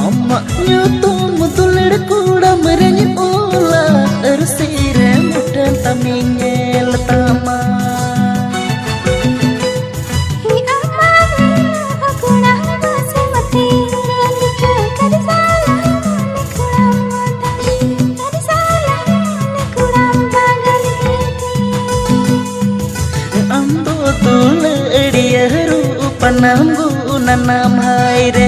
Amak nyutum tulir kuda merenya ula ersire mudan taminya letama. Ando tulir dia rupa namgu nanam hai re.